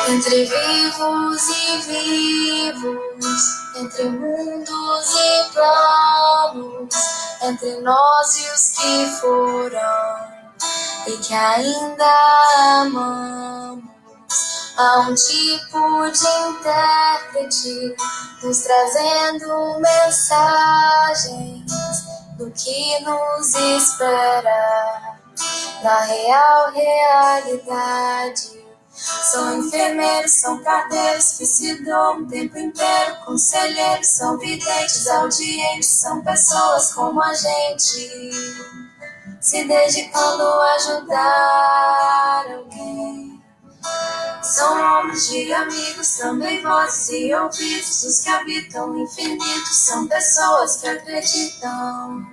Entre vivos e vivos, entre mundos e planos, entre nós e os que foram e que ainda amamos, há um tipo de intérprete nos trazendo mensagens do que nos espera na real realidade. São enfermeiros, são carteiros que se dão o tempo inteiro, conselheiros, são videntes, audientes, são pessoas como a gente, se dedicando a ajudar alguém. São ombros de amigos, também vozes e ouvidos, os que habitam o infinito, são pessoas que acreditam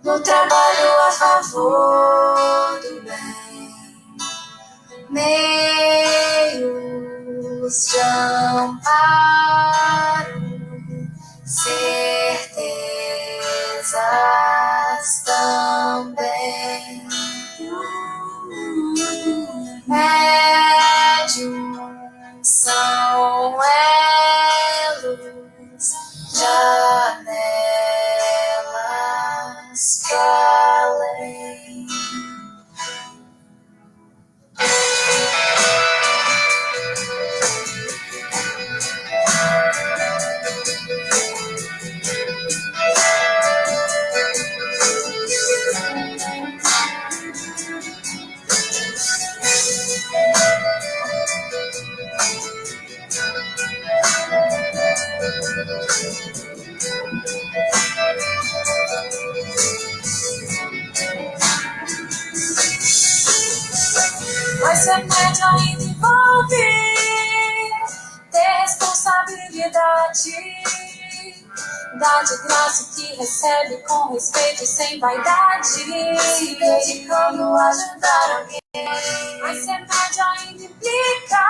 no trabalho a favor do bem. Meios de amparo, certezas também. Médiuns são elos, janelas pra além. Mas ser médio ainda envolve ter responsabilidade, dar de graça o que recebe com respeito e sem vaidade, se dedicando a ajudar alguém. Mas ser médio ainda implica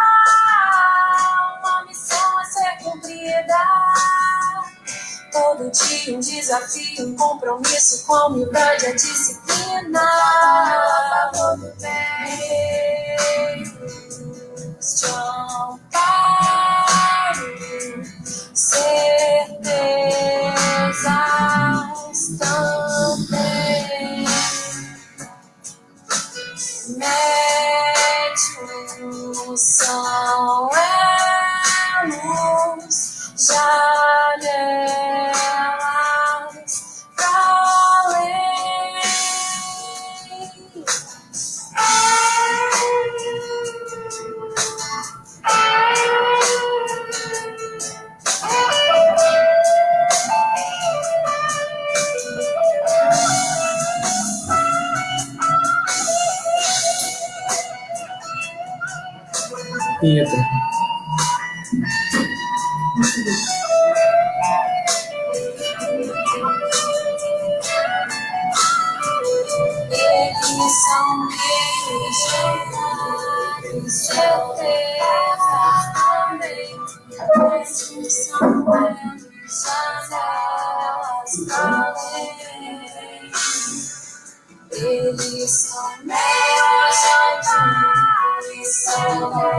uma missão a ser cumprida. Todo dia um desafio, um compromisso com a humildade e a disciplina. Todo bem, de amparo, certezas também. Médiuns são elos, janelas pra além. Eita. Eles são meios de amparo, certezas também. Mas eles são elos, janelas pra além. Eles são meios de amparo, certezas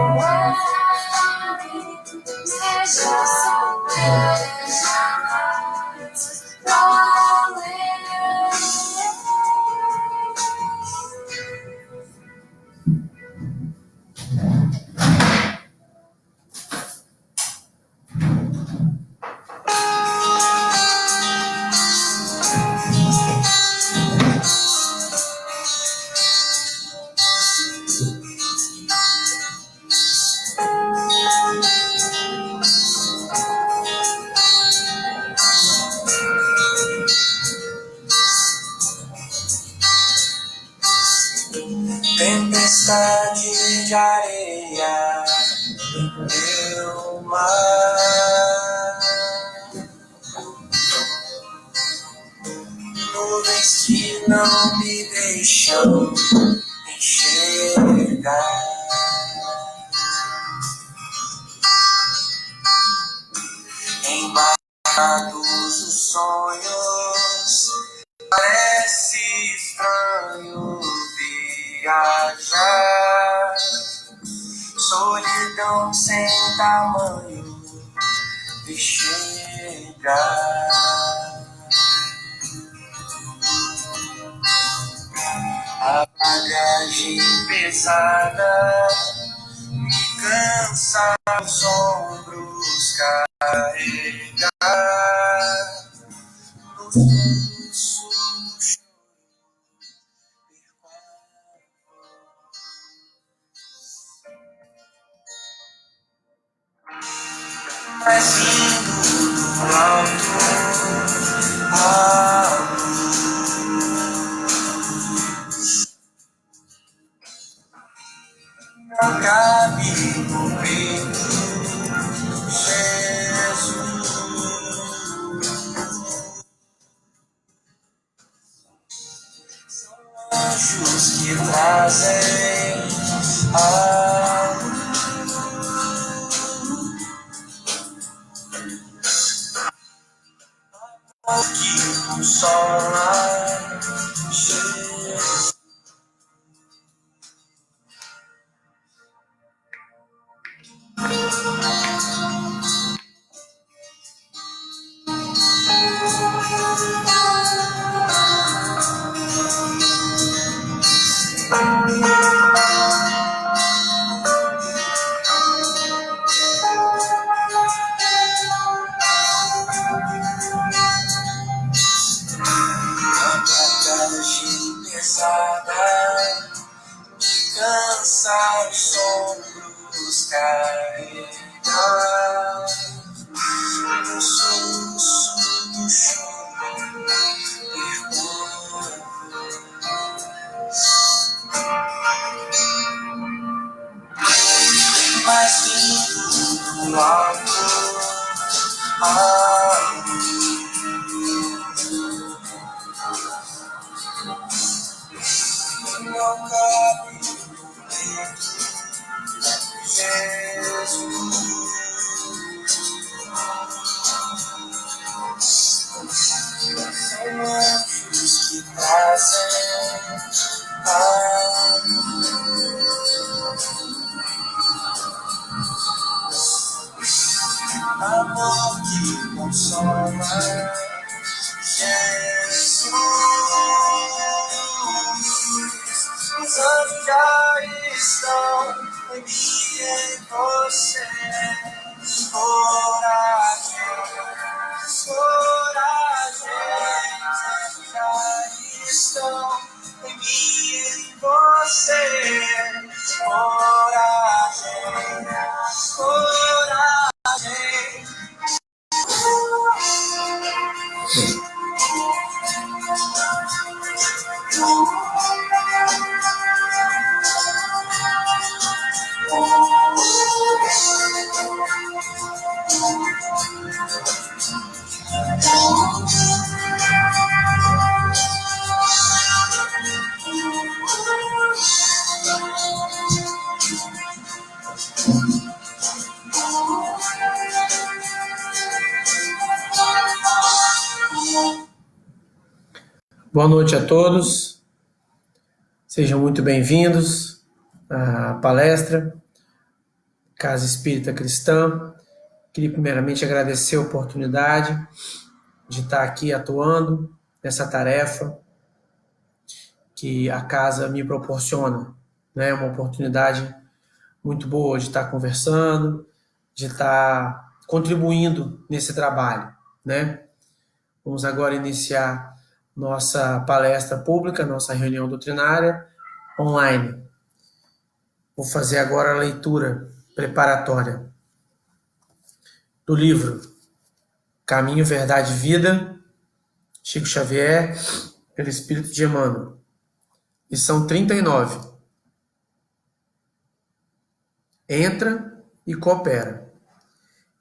também. Eles são não me deixam enxergar. Embaixados os sonhos, parece estranho viajar. Solidão sem tamanho de chegar. A bagagem pesada me cansa os ombros carregar. No fluxo do choro, mas vindo do alto, a não cabe no peito, Jesus. São anjos que trazem a luz que consola, Jesus. Bagagem pesada me cansa os ombros carregar. No soluço do choro percorro, mas vindo do alto, a não cabe no peito, Jesus. São anjos que trazem amor que consola, Jesus. Os anjos já estão em mim e em você. Coragem, coragem, os anjos já estão em mim e em você. Coragem, coragem. Boa noite a todos, sejam muito bem-vindos à palestra Casa Espírita Cristã. Queria primeiramente agradecer a oportunidade de estar aqui atuando nessa tarefa que a casa me proporciona, né? Uma oportunidade muito boa de estar conversando, de estar contribuindo nesse trabalho, né? Vamos agora iniciar nossa palestra pública, nossa reunião doutrinária online. Vou fazer agora a leitura preparatória do livro Caminho, Verdade e Vida, Chico Xavier, pelo Espírito de Emmanuel. Lição 39. Entra e coopera.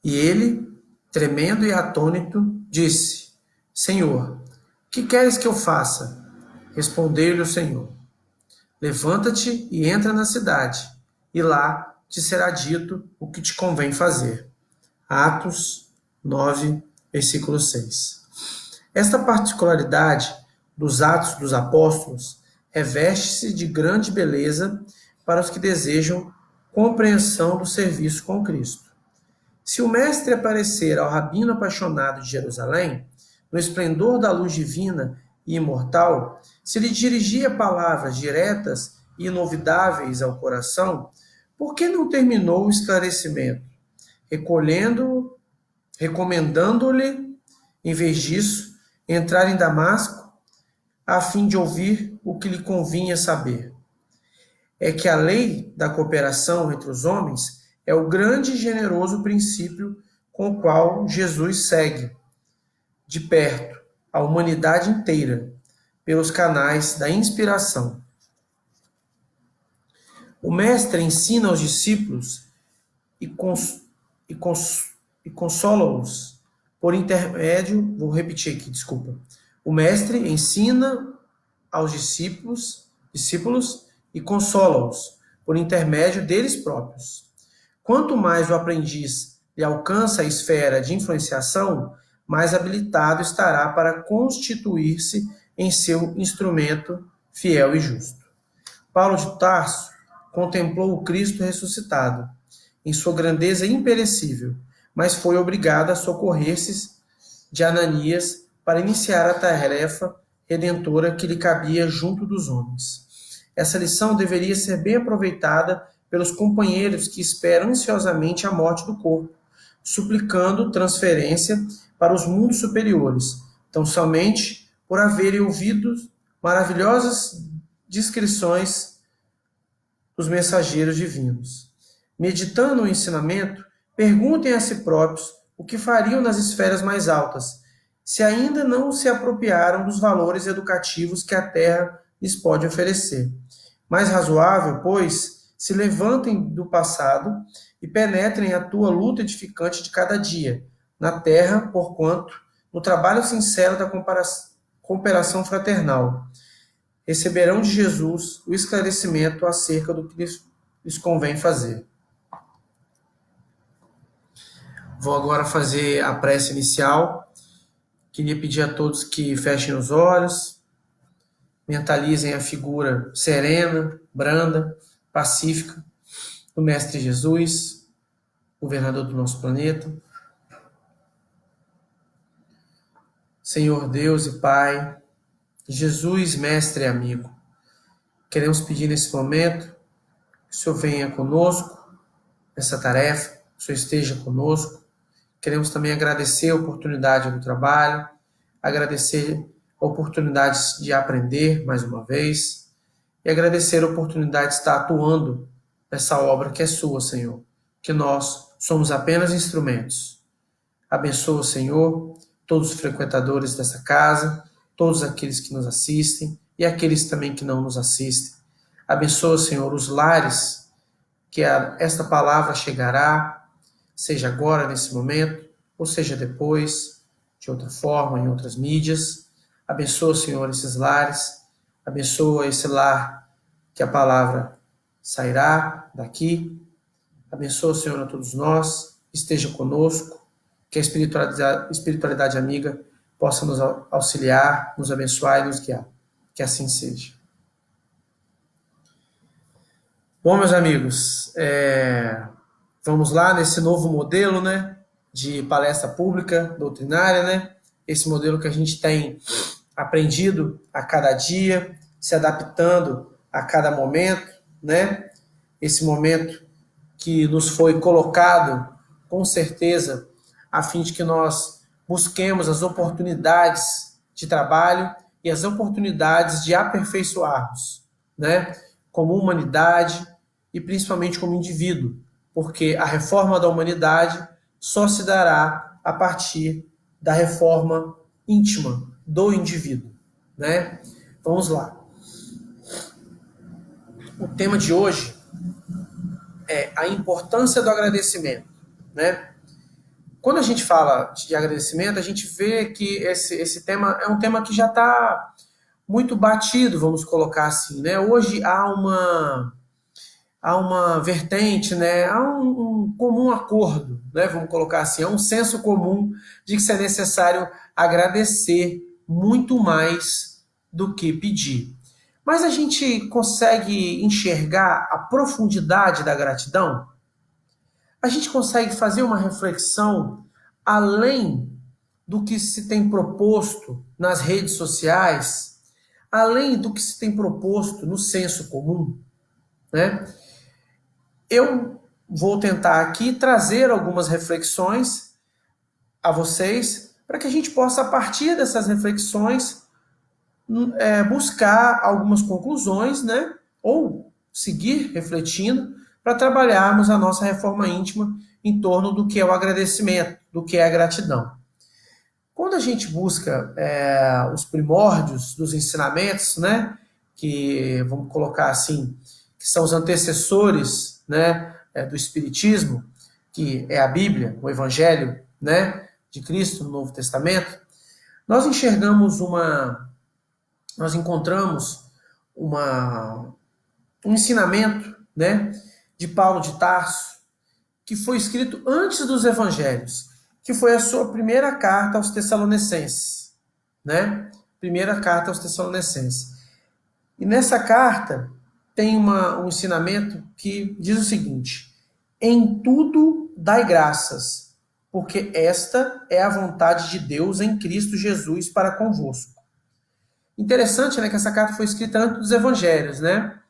E ele, tremendo e atônito, disse: Senhor, que queres que eu faça? Respondeu-lhe o Senhor: levanta-te e entra na cidade, e lá te será dito o que te convém fazer. Atos 9, versículo 6. Esta particularidade dos Atos dos Apóstolos reveste-se de grande beleza para os que desejam compreensão do serviço com Cristo. Se o Mestre aparecer ao rabino apaixonado de Jerusalém, no esplendor da luz divina e imortal, se lhe dirigia palavras diretas e inovidáveis ao coração, por que não terminou o esclarecimento, recomendando-lhe, em vez disso, entrar em Damasco, a fim de ouvir o que lhe convinha saber? É que a lei da cooperação entre os homens é o grande e generoso princípio com o qual Jesus segue de perto a humanidade inteira pelos canais da inspiração. O Mestre ensina aos discípulos e consola-os por intermédio. Vou repetir aqui, desculpa. O Mestre ensina aos discípulos e consola-os por intermédio deles próprios. Quanto mais o aprendiz lhe alcança a esfera de influenciação, mais habilitado estará para constituir-se em seu instrumento fiel e justo. Paulo de Tarso contemplou o Cristo ressuscitado, em sua grandeza imperecível, mas foi obrigado a socorrer-se de Ananias para iniciar a tarefa redentora que lhe cabia junto dos homens. Essa lição deveria ser bem aproveitada pelos companheiros que esperam ansiosamente a morte do corpo, suplicando transferência para os mundos superiores, tão somente por haverem ouvido maravilhosas descrições dos mensageiros divinos. Meditando o ensinamento, perguntem a si próprios o que fariam nas esferas mais altas, se ainda não se apropriaram dos valores educativos que a Terra lhes pode oferecer. Mais razoável, pois, se levantem do passado e penetrem a tua luta edificante de cada dia, na terra, porquanto, no trabalho sincero da cooperação fraternal, receberão de Jesus o esclarecimento acerca do que lhes convém fazer. Vou agora fazer a prece inicial. Queria pedir a todos que fechem os olhos, mentalizem a figura serena, branda, pacífica do Mestre Jesus, governador do nosso planeta. Senhor Deus e Pai, Jesus, Mestre e amigo, queremos pedir nesse momento que o Senhor venha conosco nessa tarefa, que o Senhor esteja conosco. Queremos também agradecer a oportunidade do trabalho, agradecer a oportunidade de aprender mais uma vez e agradecer a oportunidade de estar atuando nessa obra que é sua, Senhor, que nós somos apenas instrumentos. Abençoa, Senhor, todos os frequentadores dessa casa, todos aqueles que nos assistem e aqueles também que não nos assistem. Abençoa, Senhor, os lares que esta palavra chegará, seja agora, nesse momento, ou seja depois, de outra forma, em outras mídias. Abençoa, Senhor, esses lares. Abençoa esse lar que a palavra sairá daqui. Abençoa, Senhor, a todos nós. Esteja conosco. Que a espiritualidade amiga possa nos auxiliar, nos abençoar e nos guiar. Que assim seja. Bom, meus amigos, vamos lá nesse novo modelo, né, de palestra pública, doutrinária, né? Esse modelo que a gente tem aprendido a cada dia, se adaptando a cada momento, né? Esse momento que nos foi colocado, com certeza, a fim de que nós busquemos as oportunidades de trabalho e as oportunidades de aperfeiçoarmos, né? Como humanidade e principalmente como indivíduo, porque a reforma da humanidade só se dará a partir da reforma íntima do indivíduo, né? Vamos lá. O tema de hoje é a importância do agradecimento, né? Quando a gente fala de agradecimento, a gente vê que esse tema é um tema que já está muito batido, vamos colocar assim, né? Hoje há uma vertente, né? Há um comum acordo, né? Vamos colocar assim, há um senso comum de que é necessário agradecer muito mais do que pedir. Mas a gente consegue enxergar a profundidade da gratidão? A gente consegue fazer uma reflexão além do que se tem proposto nas redes sociais, além do que se tem proposto no senso comum, né? Eu vou tentar aqui trazer algumas reflexões a vocês para que a gente possa, a partir dessas reflexões, buscar algumas conclusões, né? Ou seguir refletindo para trabalharmos a nossa reforma íntima em torno do que é o agradecimento, do que é a gratidão. Quando a gente busca os primórdios dos ensinamentos, né? Que vamos colocar assim, que são os antecessores, né? Do Espiritismo, que é a Bíblia, o Evangelho, né? De Cristo no Novo Testamento, nós encontramos um ensinamento, né, de Paulo de Tarso, que foi escrito antes dos evangelhos, que foi a sua primeira carta aos Tessalonicenses, né? Primeira carta aos Tessalonicenses. E nessa carta tem um ensinamento que diz o seguinte: em tudo dai graças, porque esta é a vontade de Deus em Cristo Jesus para convosco. Interessante, né, que essa carta foi escrita antes dos evangelhos, né?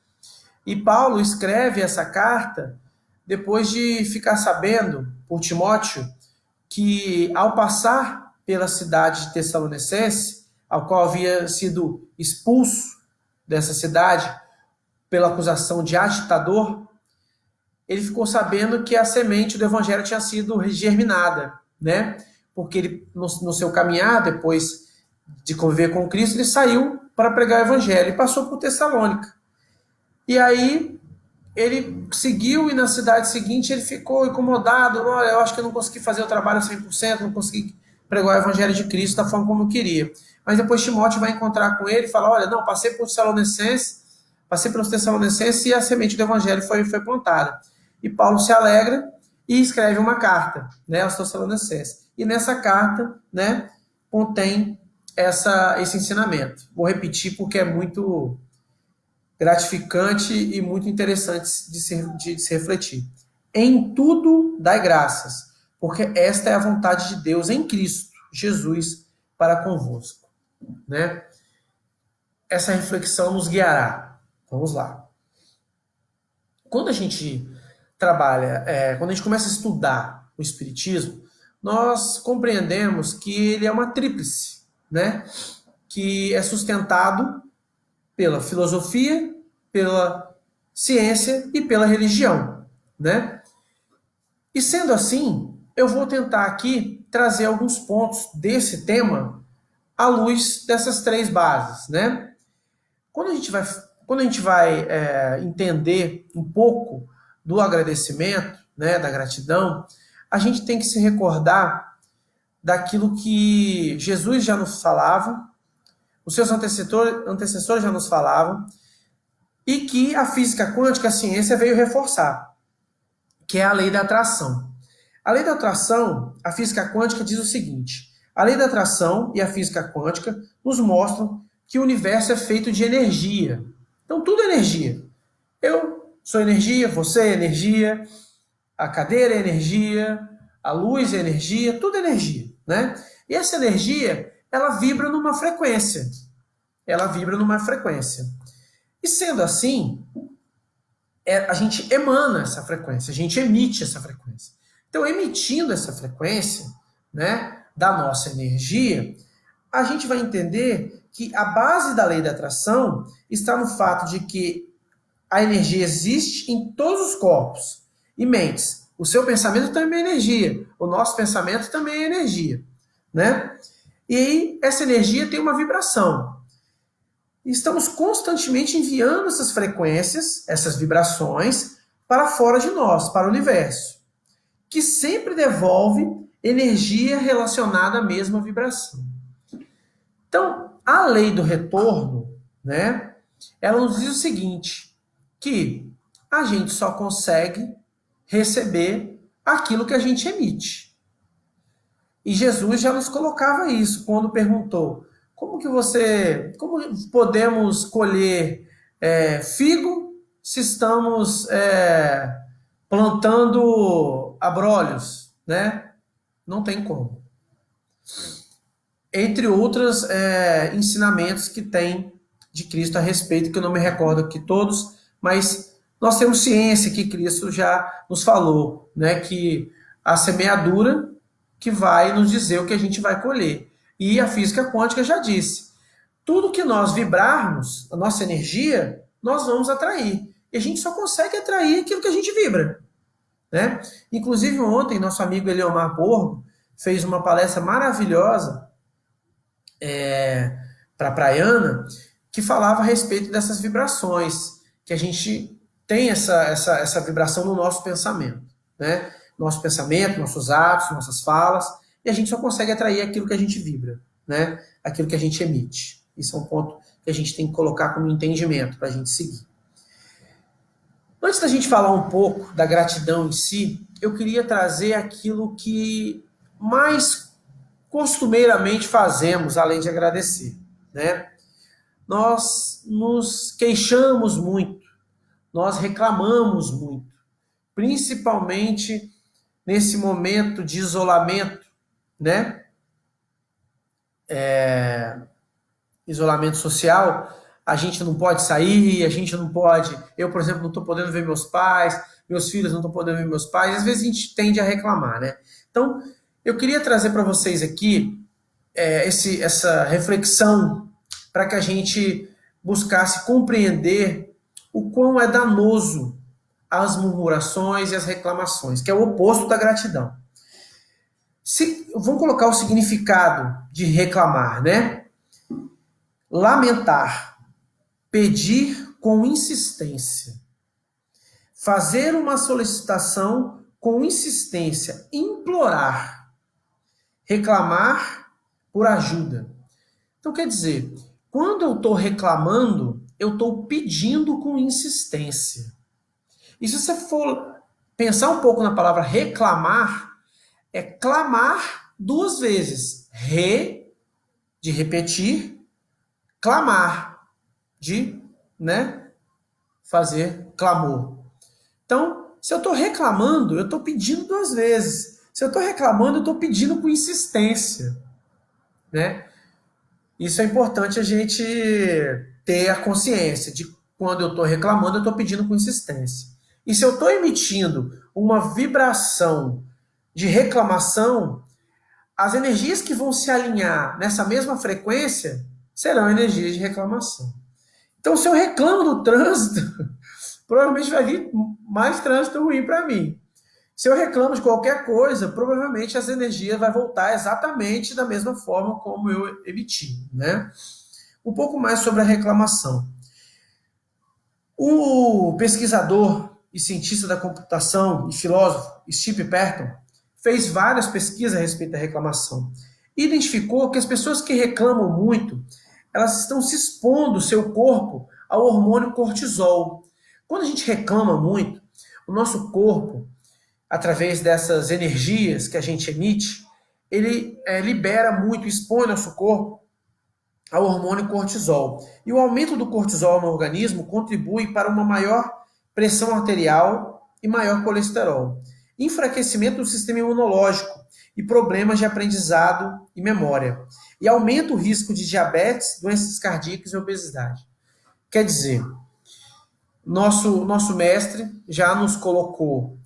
E Paulo escreve essa carta depois de ficar sabendo por Timóteo que, ao passar pela cidade de Tessalonicense, ao qual havia sido expulso dessa cidade pela acusação de agitador, ele ficou sabendo que a semente do evangelho tinha sido germinada, né? Porque ele, no seu caminhar, depois de conviver com Cristo, ele saiu para pregar o evangelho e passou por Tessalônica. E aí ele seguiu e na cidade seguinte ele ficou incomodado. Olha, eu acho que eu não consegui fazer o trabalho 100%, não consegui pregar o evangelho de Cristo da forma como eu queria. Mas depois Timóteo vai encontrar com ele e fala: olha, não, passei pelos Tessalonicenses e a semente do evangelho foi plantada. E Paulo se alegra e escreve uma carta, né, aos Tessalonicenses. E nessa carta, né, contém esse ensinamento. Vou repetir porque é muito gratificante e muito interessante de se refletir. Em tudo dai graças, porque esta é a vontade de Deus em Cristo Jesus para convosco, né? Essa reflexão nos guiará. Vamos lá. Quando a gente trabalha, quando a gente começa a estudar o Espiritismo, nós compreendemos que ele é uma tríplice, né? Que é sustentado pela filosofia, pela ciência e pela religião, né? E sendo assim, eu vou tentar aqui trazer alguns pontos desse tema à luz dessas três bases, né? Quando a gente vai entender um pouco do agradecimento, né, da gratidão, a gente tem que se recordar daquilo que Jesus já nos falava, os seus antecessores já nos falavam, e que a física quântica, a ciência, veio reforçar, que é a lei da atração. A lei da atração, a física quântica diz o seguinte: a lei da atração e a física quântica nos mostram que o universo é feito de energia. Então tudo é energia. Eu sou energia, você é energia, a cadeira é energia, a luz é energia, tudo é energia, né? E essa energia, ela vibra numa frequência. Ela vibra numa frequência. E sendo assim, a gente emana essa frequência, a gente emite essa frequência. Então, emitindo essa frequência, né, da nossa energia, a gente vai entender que a base da lei da atração está no fato de que a energia existe em todos os corpos e mentes. O seu pensamento também é energia, o nosso pensamento também é energia, né? E aí, essa energia tem uma vibração. Estamos constantemente enviando essas frequências, essas vibrações, para fora de nós, para o universo, que sempre devolve energia relacionada à mesma vibração. Então, a lei do retorno, né, ela nos diz o seguinte, que a gente só consegue receber aquilo que a gente emite. E Jesus já nos colocava isso quando perguntou: como podemos colher figo se estamos plantando abrolhos, né? Não tem como. Entre outros ensinamentos que tem de Cristo a respeito, que eu não me recordo aqui todos, mas nós temos ciência que Cristo já nos falou, né? Que a semeadura que vai nos dizer o que a gente vai colher. E a física quântica já disse, tudo que nós vibrarmos, a nossa energia, nós vamos atrair. E a gente só consegue atrair aquilo que a gente vibra, né? Inclusive ontem, nosso amigo Eliomar Borgo fez uma palestra maravilhosa para a Praiana, que falava a respeito dessas vibrações, que a gente tem essa vibração no nosso pensamento, né? Nosso pensamento, nossos atos, nossas falas, e a gente só consegue atrair aquilo que a gente vibra, né? Aquilo que a gente emite. Isso é um ponto que a gente tem que colocar como entendimento para a gente seguir. Antes da gente falar um pouco da gratidão em si, eu queria trazer aquilo que mais costumeiramente fazemos, além de agradecer, né? Nós nos queixamos muito, nós reclamamos muito, principalmente nesse momento de isolamento, né? Isolamento social, a gente não pode sair, a gente não pode... Eu, por exemplo, não estou podendo ver meus pais, meus filhos não estão podendo ver meus pais, às vezes a gente tende a reclamar, né? Então, eu queria trazer para vocês aqui essa reflexão para que a gente buscasse compreender o quão é danoso as murmurações e as reclamações, que é o oposto da gratidão. Vamos colocar o significado de reclamar, né? Lamentar, pedir com insistência, fazer uma solicitação com insistência, implorar, reclamar por ajuda. Então, quer dizer, quando eu estou reclamando, eu estou pedindo com insistência. E se você for pensar um pouco na palavra reclamar, é clamar duas vezes. De repetir, clamar, de fazer clamor. Então, se eu estou reclamando, eu estou pedindo duas vezes. Se eu estou reclamando, eu estou pedindo com insistência, né? Isso é importante a gente ter a consciência de quando eu estou reclamando, eu estou pedindo com insistência. E se eu estou emitindo uma vibração de reclamação, as energias que vão se alinhar nessa mesma frequência serão energias de reclamação. Então, se eu reclamo do trânsito, provavelmente vai vir mais trânsito ruim para mim. Se eu reclamo de qualquer coisa, provavelmente as energias vão voltar exatamente da mesma forma como eu emiti, né? Um pouco mais sobre a reclamação. O pesquisador e cientista da computação e filósofo Steve Perton fez várias pesquisas a respeito da reclamação. E identificou que as pessoas que reclamam muito, elas estão se expondo o seu corpo ao hormônio cortisol. Quando a gente reclama muito, o nosso corpo, através dessas energias que a gente emite, ele libera muito, expõe nosso corpo ao hormônio cortisol. E o aumento do cortisol no organismo contribui para uma maior pressão arterial e maior colesterol, enfraquecimento do sistema imunológico e problemas de aprendizado e memória. E aumenta o risco de diabetes, doenças cardíacas e obesidade. Quer dizer, nosso mestre já nos colocou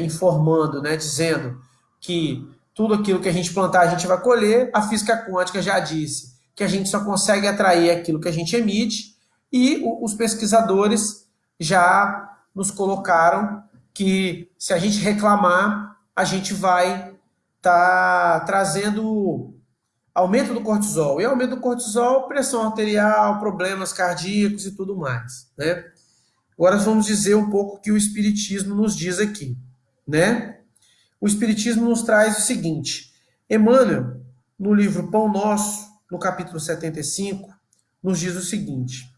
informando, dizendo que tudo aquilo que a gente plantar, a gente vai colher. A física quântica já disse que a gente só consegue atrair aquilo que a gente emite, e os pesquisadores já nos colocaram que se a gente reclamar, a gente vai estar trazendo aumento do cortisol. E aumento do cortisol, pressão arterial, problemas cardíacos e tudo mais, né? Agora vamos dizer um pouco o que o Espiritismo nos diz aqui, né? O Espiritismo nos traz o seguinte: Emmanuel, no livro Pão Nosso, no capítulo 75, nos diz o seguinte: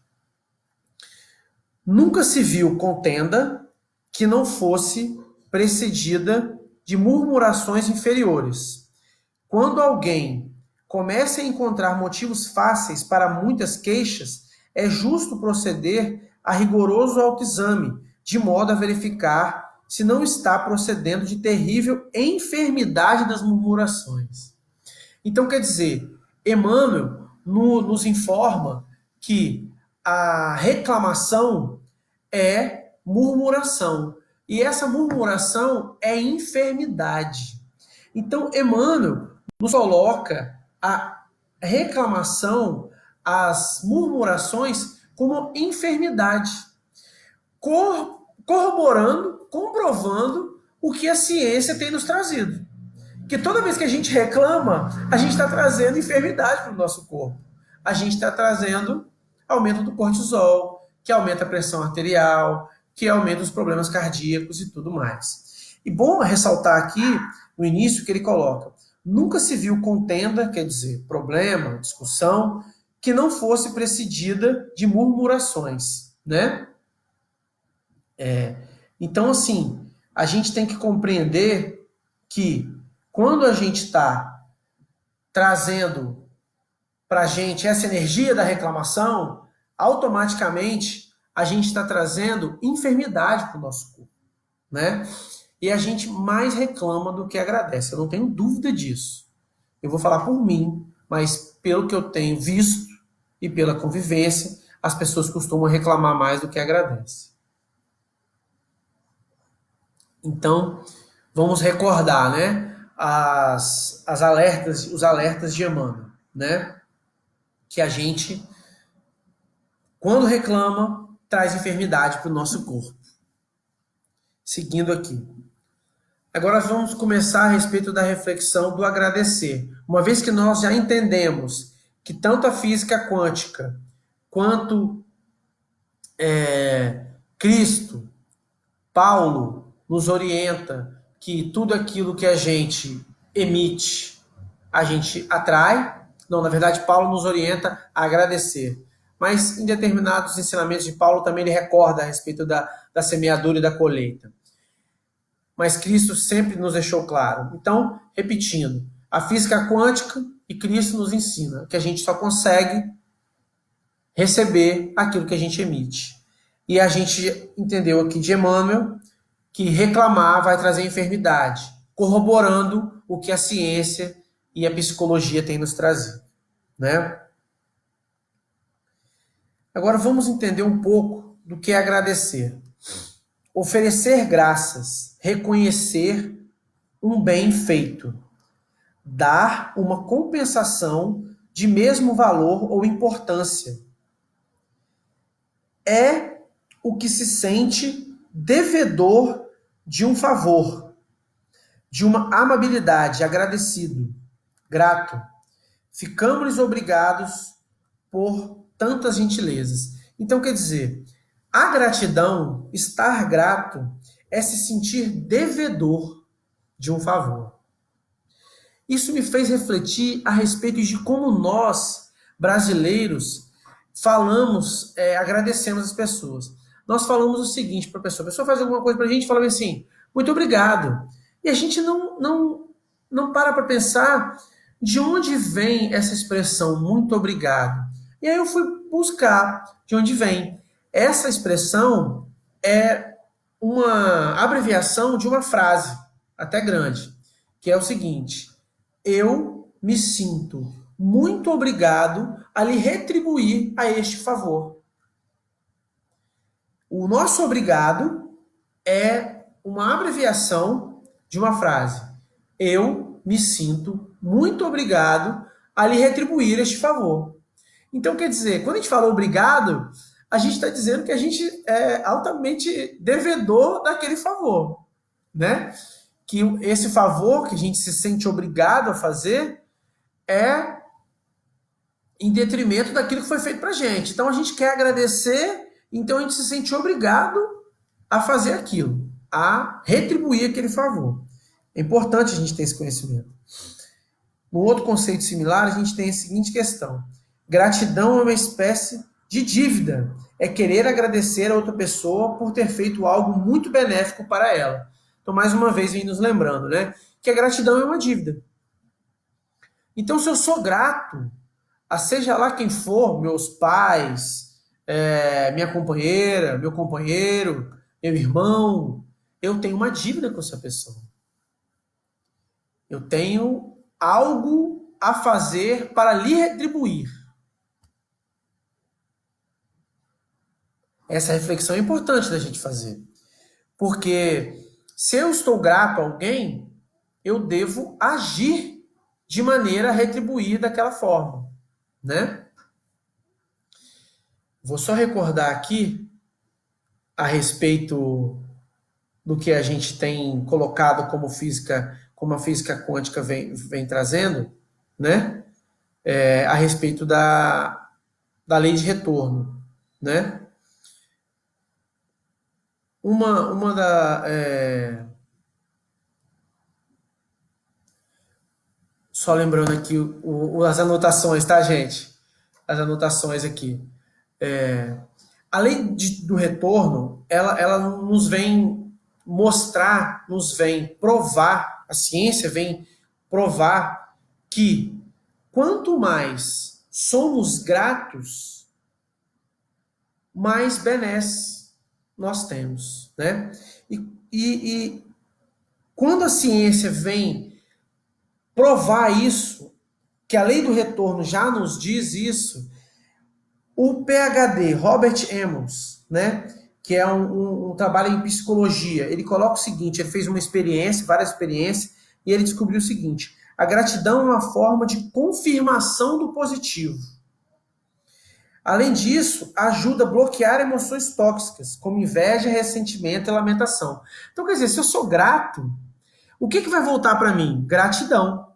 nunca se viu contenda que não fosse precedida de murmurações inferiores. Quando alguém começa a encontrar motivos fáceis para muitas queixas, é justo proceder a rigoroso autoexame, de modo a verificar se não está procedendo de terrível enfermidade das murmurações. Então, quer dizer, Emmanuel nos informa que a reclamação é murmuração. E essa murmuração é enfermidade. Então, Emmanuel nos coloca a reclamação, as murmurações, como enfermidade, corroborando, comprovando o que a ciência tem nos trazido. Que toda vez que a gente reclama, a gente está trazendo enfermidade para o nosso corpo. A gente está trazendo aumento do cortisol, que aumenta a pressão arterial, que aumenta os problemas cardíacos e tudo mais. E bom ressaltar aqui, no início, que ele coloca: nunca se viu contenda, quer dizer, problema, discussão, que não fosse precedida de murmurações, né? Então, assim, a gente tem que compreender que quando a gente está trazendo para a gente essa energia da reclamação, automaticamente a gente está trazendo enfermidade para o nosso corpo, né? E a gente mais reclama do que agradece. Eu não tenho dúvida disso. Eu vou falar por mim, mas pelo que eu tenho visto e pela convivência, as pessoas costumam reclamar mais do que agradecem. Então, vamos recordar, né? Os alertas de Emmanuel, né? Que a gente, quando reclama, traz enfermidade para o nosso corpo. Seguindo aqui. Agora vamos começar a respeito da reflexão do agradecer. Uma vez que nós já entendemos que tanto a física quântica quanto Cristo, Paulo, nos orienta que tudo aquilo que a gente emite, a gente atrai. Não, na verdade, Paulo nos orienta a agradecer. Mas em determinados ensinamentos de Paulo também ele recorda a respeito da semeadura e da colheita. Mas Cristo sempre nos deixou claro. Então, repetindo, a física quântica e Cristo nos ensina que a gente só consegue receber aquilo que a gente emite. E a gente entendeu aqui de Emmanuel que reclamar vai trazer enfermidade, corroborando o que a ciência e a psicologia têm nos trazido, né? Agora vamos entender um pouco do que é agradecer. Oferecer graças, reconhecer um bem feito, dar uma compensação de mesmo valor ou importância. É o que se sente devedor de um favor, de uma amabilidade, agradecido, grato. Ficamos-lhes obrigados por tantas gentilezas. Então, quer dizer, a gratidão, estar grato, é se sentir devedor de um favor. Isso me fez refletir a respeito de como nós, brasileiros, falamos, agradecemos as pessoas. Nós falamos o seguinte para a pessoa faz alguma coisa para a gente e fala assim, muito obrigado. E a gente não para pensar de onde vem essa expressão, muito obrigado. E aí eu fui buscar de onde vem. Essa expressão é uma abreviação de uma frase, até grande, que é o seguinte: eu me sinto muito obrigado a lhe retribuir a este favor. O nosso obrigado é uma abreviação de uma frase. Eu me sinto muito obrigado a lhe retribuir este favor. Então, quer dizer, quando a gente fala obrigado, a gente está dizendo que a gente é altamente devedor daquele favor, né? Que esse favor que a gente se sente obrigado a fazer é em detrimento daquilo que foi feito para a gente. Então, a gente quer agradecer, então a gente se sente obrigado a fazer aquilo, a retribuir aquele favor. É importante a gente ter esse conhecimento. No outro conceito similar, a gente tem a seguinte questão. Gratidão é uma espécie de dívida. É querer agradecer a outra pessoa por ter feito algo muito benéfico para ela. Então, mais uma vez, vem nos lembrando, né? Que a gratidão é uma dívida. Então, se eu sou grato a seja lá quem for, meus pais, minha companheira, meu companheiro, meu irmão, eu tenho uma dívida com essa pessoa. Eu tenho algo a fazer para lhe retribuir. Essa reflexão é importante da gente fazer. Porque se eu estou grato a alguém, eu devo agir de maneira a retribuir daquela forma, né? Vou só recordar aqui a respeito do que a gente tem colocado como física, como a física quântica vem trazendo, né? A respeito da lei de retorno, né? Só lembrando aqui as anotações, tá, gente? As anotações aqui. A lei do retorno, ela nos vem mostrar, nos vem provar, a ciência vem provar que quanto mais somos gratos, mais benesses nós temos, né? E quando a ciência vem provar isso, que a lei do retorno já nos diz isso, o PhD, Robert Emmons, né, que é um trabalho em psicologia, ele coloca o seguinte, ele fez uma experiência, várias experiências, e ele descobriu o seguinte, a gratidão é uma forma de confirmação do positivo. Além disso, ajuda a bloquear emoções tóxicas, como inveja, ressentimento e lamentação. Então, quer dizer, se eu sou grato, o que vai voltar para mim? Gratidão.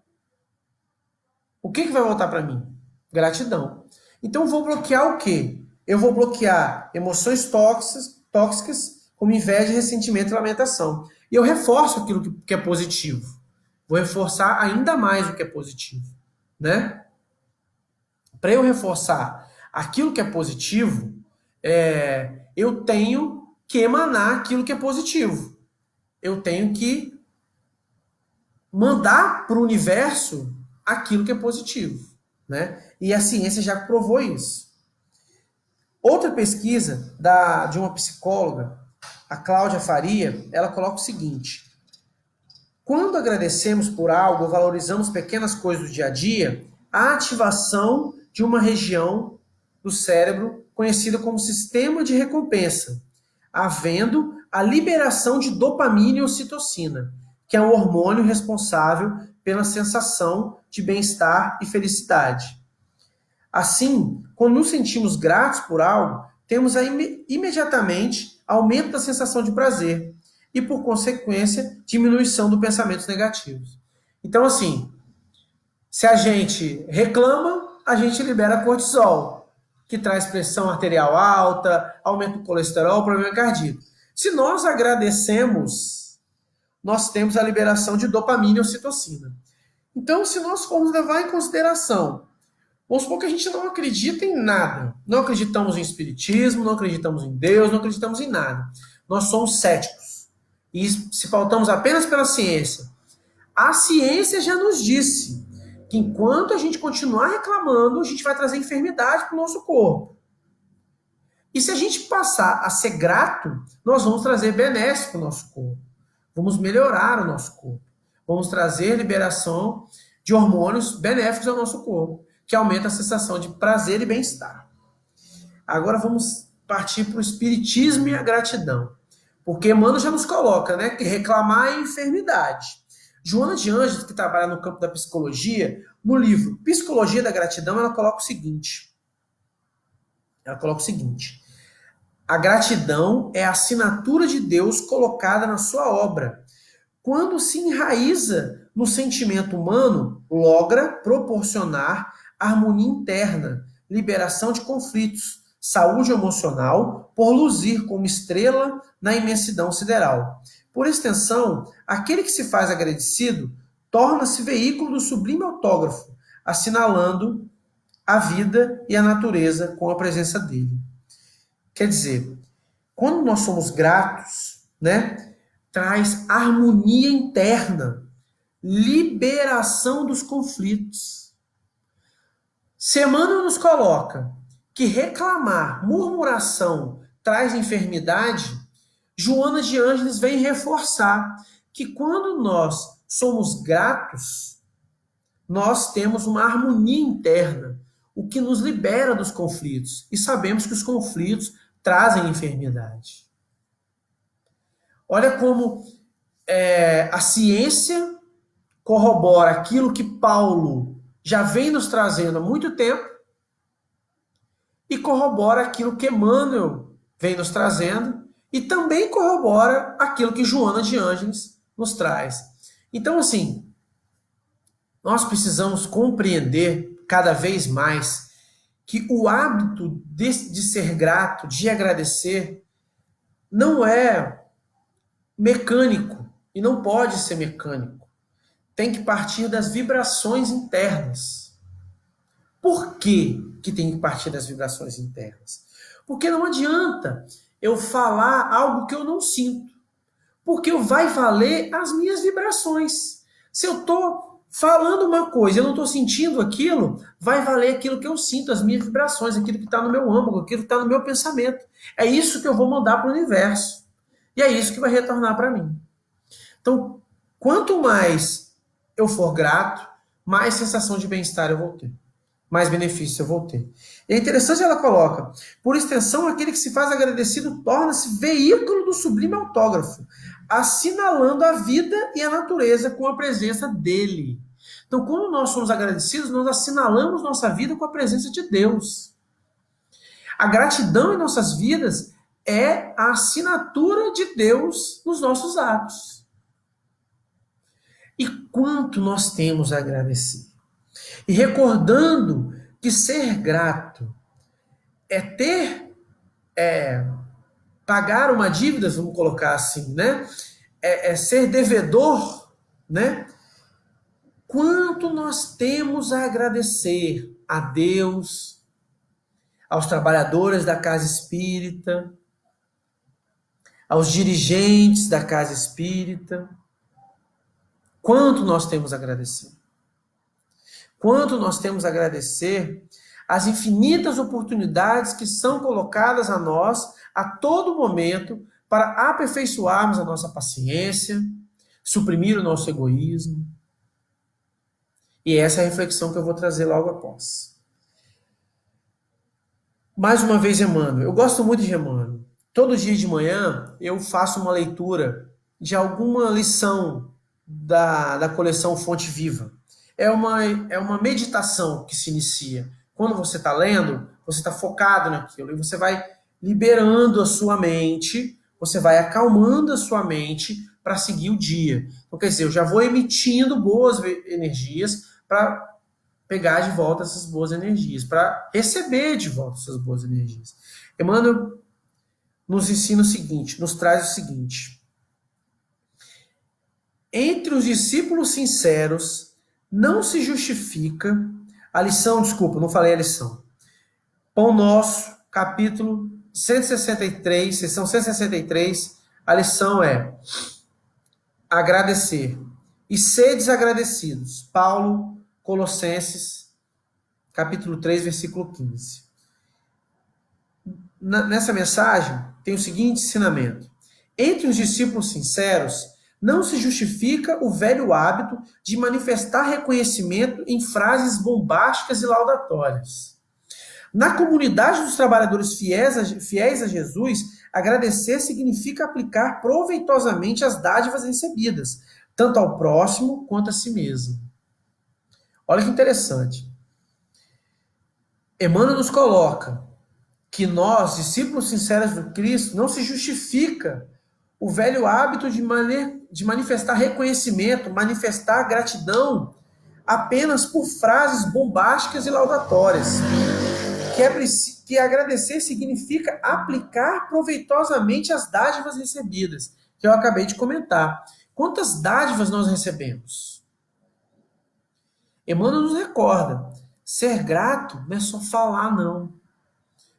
O que vai voltar para mim? Gratidão. Então, eu vou bloquear o quê? Eu vou bloquear emoções tóxicas como inveja, ressentimento e lamentação. E eu reforço aquilo que é positivo. Vou reforçar ainda mais o que é positivo, né? Para eu reforçar aquilo que é positivo, eu tenho que emanar aquilo que é positivo. Eu tenho que mandar para o universo aquilo que é positivo, né? E a ciência já provou isso. Outra pesquisa de uma psicóloga, a Cláudia Faria, ela coloca o seguinte: quando agradecemos por algo, valorizamos pequenas coisas do dia a dia, há ativação de uma região do cérebro conhecida como sistema de recompensa, havendo a liberação de dopamina e ocitocina, que é o hormônio responsável pela sensação de bem-estar e felicidade. Assim, quando nos sentimos gratos por algo, temos imediatamente aumento da sensação de prazer e, por consequência, diminuição dos pensamentos negativos. Então, assim, se a gente reclama, a gente libera cortisol, que traz pressão arterial alta, aumenta o colesterol, problema cardíaco. Se nós agradecemos, nós temos a liberação de dopamina e ocitocina. Então, se nós formos levar em consideração, vamos supor que a gente não acredita em nada. Não acreditamos em espiritismo, não acreditamos em Deus, não acreditamos em nada. Nós somos céticos. E se pautamos apenas pela ciência. A ciência já nos disse que enquanto a gente continuar reclamando, a gente vai trazer enfermidade para o nosso corpo. E se a gente passar a ser grato, nós vamos trazer benesses para o nosso corpo. Vamos melhorar o nosso corpo. Vamos trazer liberação de hormônios benéficos ao nosso corpo, que aumenta a sensação de prazer e bem-estar. Agora vamos partir para o espiritismo e a gratidão. Porque Emmanuel já nos coloca, né, que reclamar é enfermidade. Joana de Ângeles, que trabalha no campo da psicologia, no livro Psicologia da Gratidão, ela coloca o seguinte. A gratidão é a assinatura de Deus colocada na sua obra. Quando se enraiza no sentimento humano, logra proporcionar harmonia interna, liberação de conflitos, saúde emocional, por luzir como estrela na imensidão sideral. Por extensão, aquele que se faz agradecido torna-se veículo do sublime autógrafo, assinalando a vida e a natureza com a presença dele. Quer dizer, quando nós somos gratos, né, traz harmonia interna, liberação dos conflitos. Se Emmanuel nos coloca que reclamar, murmuração traz enfermidade, Joana de Ângeles vem reforçar que quando nós somos gratos, nós temos uma harmonia interna, o que nos libera dos conflitos. E sabemos que os conflitos trazem enfermidade. Olha como a ciência corrobora aquilo que Paulo já vem nos trazendo há muito tempo e corrobora aquilo que Emmanuel vem nos trazendo e também corrobora aquilo que Joana de Ângeles nos traz. Então, assim, nós precisamos compreender cada vez mais que o hábito de ser grato, de agradecer, não é mecânico e não pode ser mecânico. Tem que partir das vibrações internas. Por que tem que partir das vibrações internas? Porque não adianta eu falar algo que eu não sinto. Porque vai valer as minhas vibrações. Se eu estou falando uma coisa e eu não estou sentindo aquilo, vai valer aquilo que eu sinto, as minhas vibrações, aquilo que está no meu âmago, aquilo que está no meu pensamento. É isso que eu vou mandar para o universo. E é isso que vai retornar para mim. Então, quanto mais eu for grato, mais sensação de bem-estar eu vou ter. Mais benefício eu vou ter. E é interessante ela coloca, por extensão, aquele que se faz agradecido torna-se veículo do sublime autógrafo, assinalando a vida e a natureza com a presença dele. Então, quando nós somos agradecidos, nós assinalamos nossa vida com a presença de Deus. A gratidão em nossas vidas é a assinatura de Deus nos nossos atos. E quanto nós temos a agradecer? E recordando que ser grato é pagar uma dívida, vamos colocar assim, né? É ser devedor, né? Quanto nós temos a agradecer a Deus, aos trabalhadores da casa espírita, aos dirigentes da casa espírita. Quanto nós temos a agradecer? Quanto nós temos a agradecer as infinitas oportunidades que são colocadas a nós a todo momento para aperfeiçoarmos a nossa paciência, suprimir o nosso egoísmo. E essa é a reflexão que eu vou trazer logo após. Mais uma vez, Emmanuel. Eu gosto muito de Emmanuel. Todo dia de manhã eu faço uma leitura de alguma lição da coleção Fonte Viva. É uma meditação que se inicia. Quando você está lendo, você está focado naquilo e você vai liberando a sua mente, você vai acalmando a sua mente para seguir o dia. Então, quer dizer, eu já vou emitindo boas energias para pegar de volta essas boas energias, para receber de volta essas boas energias. Emmanuel nos ensina o seguinte, nos traz o seguinte: entre os discípulos sinceros não se justifica a lição, desculpa, não falei a lição. Pão Nosso, capítulo 163, sessão 163, a lição é agradecer e sedes agradecidos. Paulo, Colossenses, capítulo 3, versículo 15. Nessa mensagem tem o seguinte ensinamento: entre os discípulos sinceros não se justifica o velho hábito de manifestar reconhecimento em frases bombásticas e laudatórias. Na comunidade dos trabalhadores fiéis a Jesus, agradecer significa aplicar proveitosamente as dádivas recebidas, tanto ao próximo quanto a si mesmo. Olha que interessante. Emmanuel nos coloca que nós, discípulos sinceros do Cristo, não se justifica o velho hábito de manifestar reconhecimento, manifestar gratidão apenas por frases bombásticas e laudatórias. Que agradecer significa aplicar proveitosamente as dádivas recebidas, que eu acabei de comentar. Quantas dádivas nós recebemos? Emmanuel nos recorda, ser grato não é só falar, não.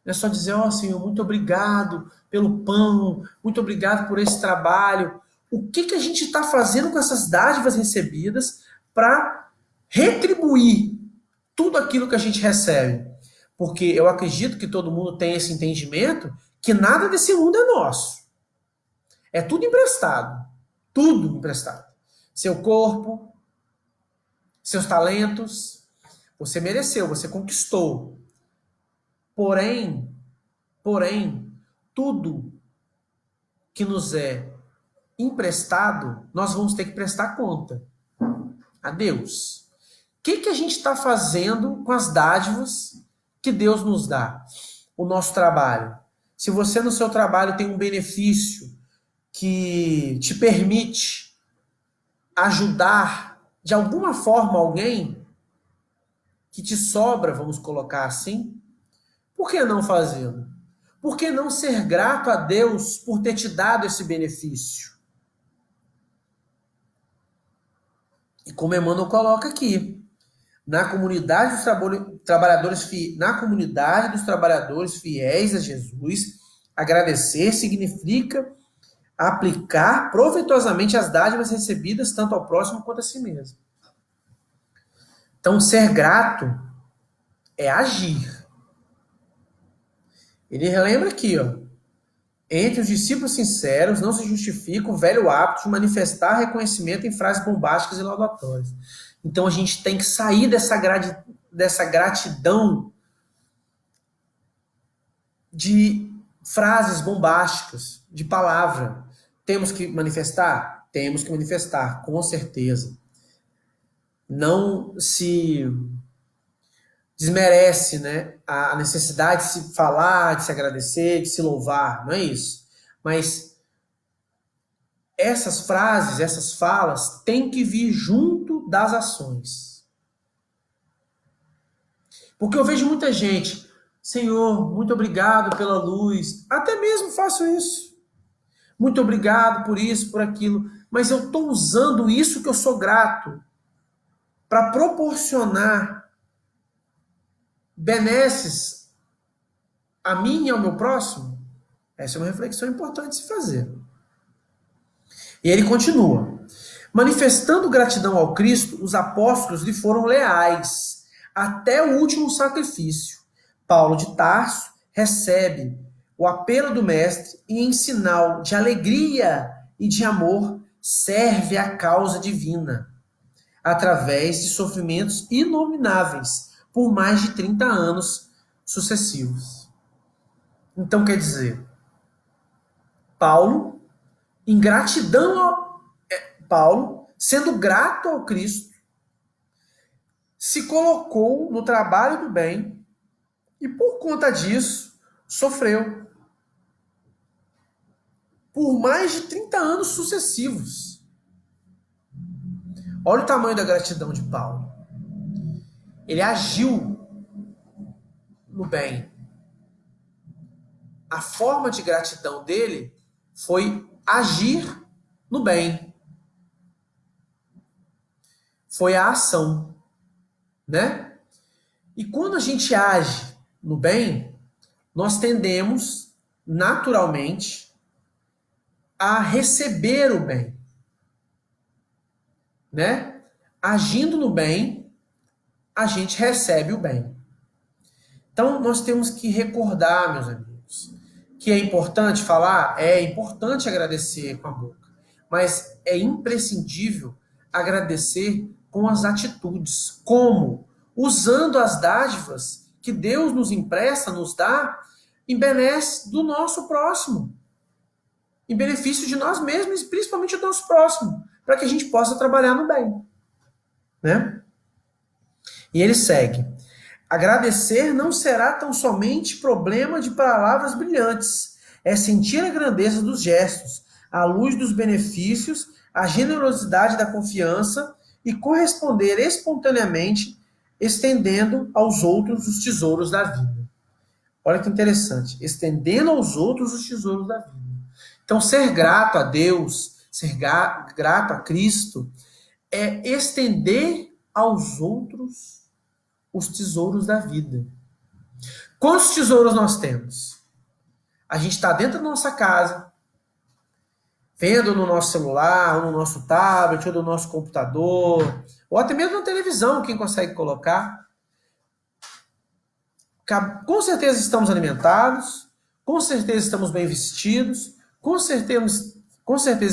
Não é só dizer, ó Senhor, muito obrigado pelo pão, muito obrigado por esse trabalho. O que a gente está fazendo com essas dádivas recebidas para retribuir tudo aquilo que a gente recebe? Porque eu acredito que todo mundo tem esse entendimento que nada desse mundo é nosso. É tudo emprestado. Tudo emprestado. Seu corpo, seus talentos, você mereceu, você conquistou. Porém, tudo que nos é emprestado, nós vamos ter que prestar conta a Deus. O que a gente está fazendo com as dádivas que Deus nos dá? O nosso trabalho. Se você no seu trabalho tem um benefício que te permite ajudar de alguma forma alguém que te sobra, vamos colocar assim, por que não fazê-lo? Por que não ser grato a Deus por ter te dado esse benefício? E como Emmanuel coloca aqui, na comunidade dos trabalhadores fiéis a Jesus, agradecer significa aplicar proveitosamente as dádivas recebidas tanto ao próximo quanto a si mesmo. Então, ser grato é agir. Ele relembra aqui, ó. Entre os discípulos sinceros não se justifica o velho hábito de manifestar reconhecimento em frases bombásticas e laudatórias. Então a gente tem que sair dessa gratidão de frases bombásticas, de palavra. Temos que manifestar? Temos que manifestar, com certeza. Não se desmerece, né, a necessidade de se falar, de se agradecer, de se louvar, não é isso. Mas essas frases, essas falas, têm que vir junto das ações. Porque eu vejo muita gente, Senhor, muito obrigado pela luz, até mesmo faço isso. Muito obrigado por isso, por aquilo, mas eu estou usando isso que eu sou grato para proporcionar benesses a mim e ao meu próximo? Essa é uma reflexão importante de se fazer. E ele continua. Manifestando gratidão ao Cristo, os apóstolos lhe foram leais até o último sacrifício. Paulo de Tarso recebe o apelo do mestre e, em sinal de alegria e de amor, serve à causa divina, através de sofrimentos inomináveis por mais de 30 anos sucessivos. Então, quer dizer, Paulo, em gratidão Paulo, sendo grato ao Cristo, se colocou no trabalho do bem e, por conta disso, sofreu. Por mais de 30 anos sucessivos. Olha o tamanho da gratidão de Paulo. Ele agiu no bem. A forma de gratidão dele foi agir no bem. Foi a ação, né? E quando a gente age no bem, nós tendemos, naturalmente, a receber o bem, né? Agindo no bem, a gente recebe o bem. Então, nós temos que recordar, meus amigos, que é importante falar, é importante agradecer com a boca, mas é imprescindível agradecer com as atitudes. Como? Usando as dádivas que Deus nos empresta, nos dá, em benefício do nosso próximo, em benefício de nós mesmos e principalmente do nosso próximo, para que a gente possa trabalhar no bem, né? E ele segue. Agradecer não será tão somente problema de palavras brilhantes. É sentir a grandeza dos gestos, a luz dos benefícios, a generosidade da confiança e corresponder espontaneamente, estendendo aos outros os tesouros da vida. Olha que interessante. Estendendo aos outros os tesouros da vida. Então, ser grato a Deus, ser grato a Cristo, é estender aos outros os tesouros da vida. Quantos tesouros nós temos? A gente está dentro da nossa casa, vendo no nosso celular, ou no nosso tablet, ou no nosso computador, ou até mesmo na televisão, quem consegue colocar. Com certeza estamos alimentados, com certeza estamos bem vestidos, com certeza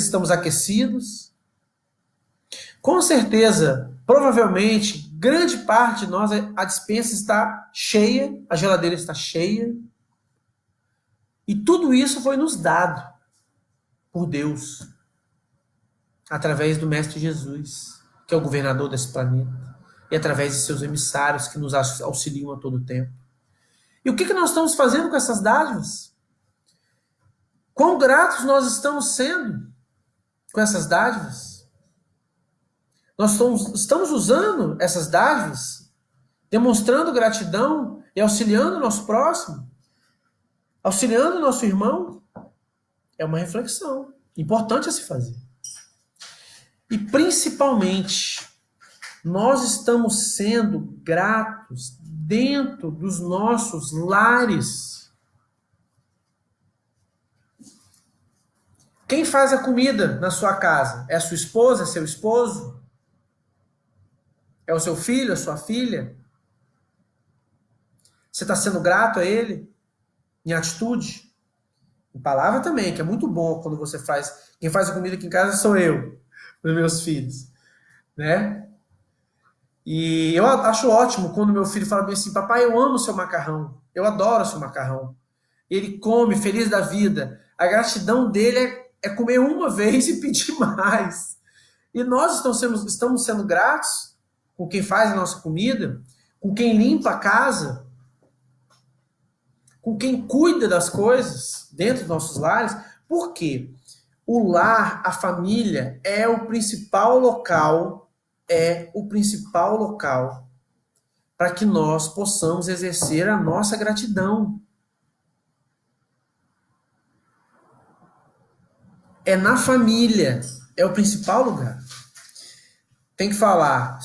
estamos aquecidos, com certeza, provavelmente, grande parte de nós, a despensa está cheia, a geladeira está cheia, e tudo isso foi nos dado por Deus, através do Mestre Jesus, que é o governador desse planeta, e através de seus emissários que nos auxiliam a todo tempo. E o que nós estamos fazendo com essas dádivas? Quão gratos nós estamos sendo com essas dádivas? Nós estamos usando essas dádivas, demonstrando gratidão e auxiliando o nosso próximo? Auxiliando o nosso irmão? É uma reflexão importante a se fazer. E principalmente, nós estamos sendo gratos dentro dos nossos lares. Quem faz a comida na sua casa? É a sua esposa? É seu esposo? É o seu filho? A sua filha? Você está sendo grato a ele? Em atitude? Em palavra também, que é muito bom quando você faz. Quem faz a comida aqui em casa sou eu, os meus filhos. Né? E eu acho ótimo quando meu filho fala bem assim: papai, eu amo o seu macarrão. Eu adoro o seu macarrão. Ele come, feliz da vida. A gratidão dele é comer uma vez e pedir mais. E nós estamos sendo gratos com quem faz a nossa comida, com quem limpa a casa, com quem cuida das coisas dentro dos nossos lares. Por quê? O lar, a família, é o principal local para que nós possamos exercer a nossa gratidão. É na família, é o principal lugar. Tem que falar,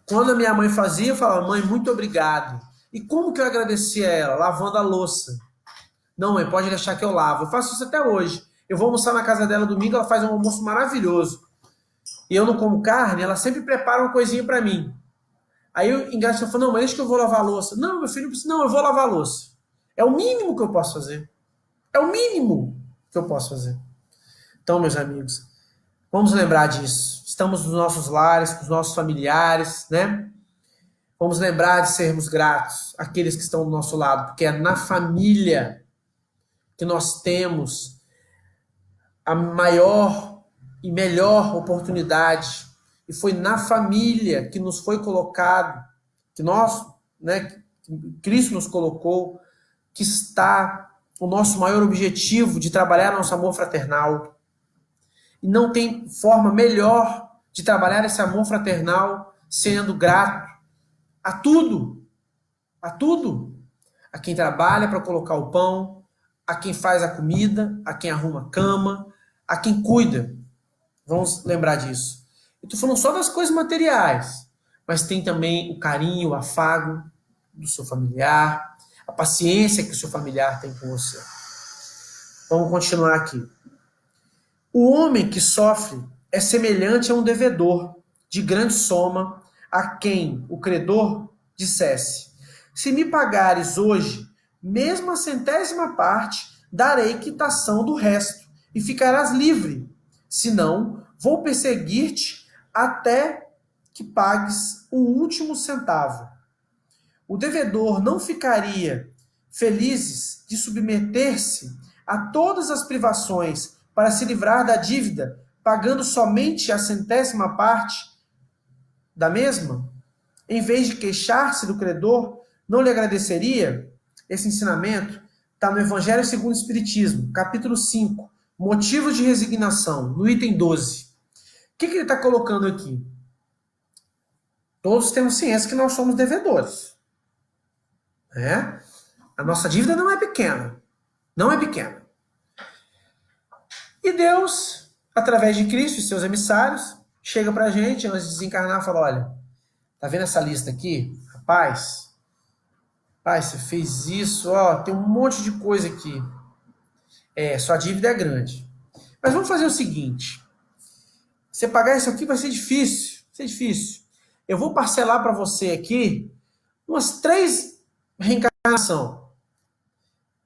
quando a minha mãe fazia, eu falava: mãe, muito obrigado. E como que eu agradecia a ela? Lavando a louça. Não, mãe, pode deixar que eu lavo. Eu faço isso até hoje. Eu vou almoçar na casa dela domingo, ela faz um almoço maravilhoso. E eu não como carne, ela sempre prepara uma coisinha para mim. Aí eu engraçado, eu falo: não, mas deixa que eu vou lavar a louça. Não, meu filho, não precisa. Não, eu vou lavar a louça. É o mínimo que eu posso fazer. É o mínimo que eu posso fazer. Então, meus amigos, vamos lembrar disso. Estamos nos nossos lares, com os nossos familiares, né? Vamos lembrar de sermos gratos àqueles que estão do nosso lado, porque é na família que nós temos a maior e melhor oportunidade. E foi na família que nos foi colocado, que nós, né, que Cristo nos colocou, que está o nosso maior objetivo de trabalhar nosso amor fraternal. E não tem forma melhor de trabalhar esse amor fraternal sendo grato a tudo. A tudo. A quem trabalha para colocar o pão, a quem faz a comida, a quem arruma a cama, a quem cuida. Vamos lembrar disso. Eu estou falando só das coisas materiais, mas tem também o carinho, o afago do seu familiar, a paciência que o seu familiar tem com você. Vamos continuar aqui. O homem que sofre é semelhante a um devedor de grande soma, a quem o credor dissesse: se me pagares hoje, mesmo a centésima parte, darei quitação do resto, e ficarás livre. Senão, vou perseguir-te até que pagues o último centavo. O devedor não ficaria feliz de submeter-se a todas as privações para se livrar da dívida, pagando somente a centésima parte da mesma? Em vez de queixar-se do credor, não lhe agradeceria? Esse ensinamento está no Evangelho segundo o Espiritismo, capítulo 5, motivos de resignação, no item 12. O que ele está colocando aqui? Todos temos ciência que nós somos devedores. Né? A nossa dívida não é pequena. Não é pequena. E Deus, através de Cristo e seus emissários, chega para a gente, antes de desencarnar, e fala: olha, Tá vendo essa lista aqui? Rapaz, você fez isso, ó, tem um monte de coisa aqui. Sua dívida é grande. Mas vamos fazer o seguinte, você pagar isso aqui vai ser difícil, Eu vou parcelar para você aqui umas 3 reencarnações.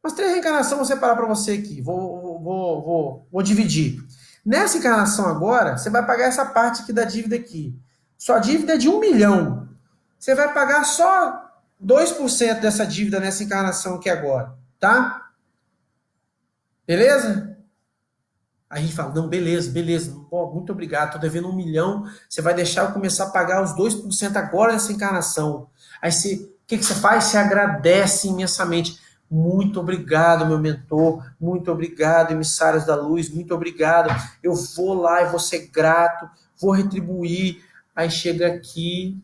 Umas 3 reencarnações eu vou separar para você aqui. Vou dividir. Nessa encarnação agora, você vai pagar essa parte aqui da dívida aqui. Sua dívida é de 1 milhão. Você vai pagar só 2% dessa dívida nessa encarnação aqui agora, tá? Beleza? Aí a gente fala, não, beleza. Pô, muito obrigado, tô devendo 1 milhão. Você vai deixar eu começar a pagar os 2% agora nessa encarnação. Aí você, o que você faz? Você agradece imensamente. Muito obrigado, meu mentor. Muito obrigado, emissários da luz. Muito obrigado. Eu vou lá e vou ser grato. Vou retribuir. Aí chega aqui,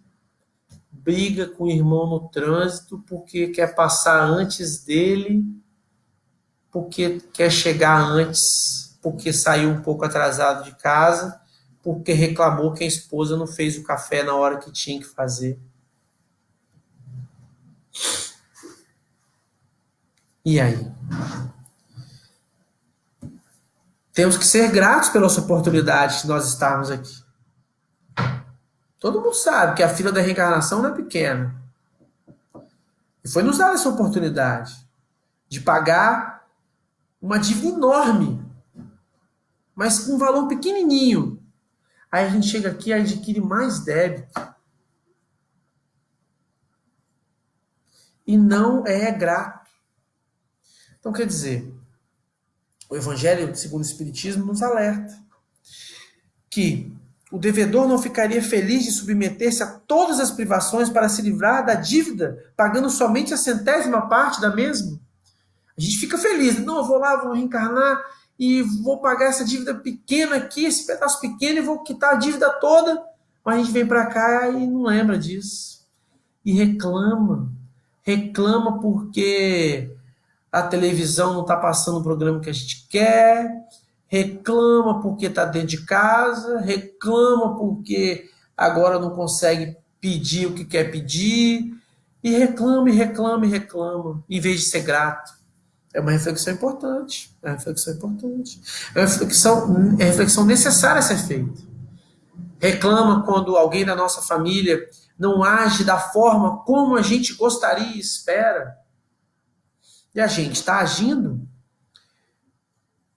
briga com o irmão no trânsito porque quer passar antes dele, porque quer chegar antes, porque saiu um pouco atrasado de casa, porque reclamou que a esposa não fez o café na hora que tinha que fazer. E aí? Temos que ser gratos pela oportunidade de nós estarmos aqui. Todo mundo sabe que a fila da reencarnação não é pequena. E foi nos dada essa oportunidade de pagar uma dívida enorme, mas com um valor pequenininho. Aí a gente chega aqui e adquire mais débito. E não é grato. Então, quer dizer, o Evangelho segundo o Espiritismo nos alerta que o devedor não ficaria feliz de submeter-se a todas as privações para se livrar da dívida, pagando somente a 100ª parte da mesma. A gente fica feliz. Não, eu vou lá, vou reencarnar e vou pagar essa dívida pequena aqui, esse pedaço pequeno, e vou quitar a dívida toda. Mas a gente vem para cá e não lembra disso. E reclama. Reclama porque a televisão não está passando o programa que a gente quer, reclama porque está dentro de casa, reclama porque agora não consegue pedir o que quer pedir, e reclama, em vez de ser grato. É uma reflexão importante, é uma reflexão necessária a ser feita. Reclama quando alguém da nossa família não age da forma como a gente gostaria e espera. E a gente está agindo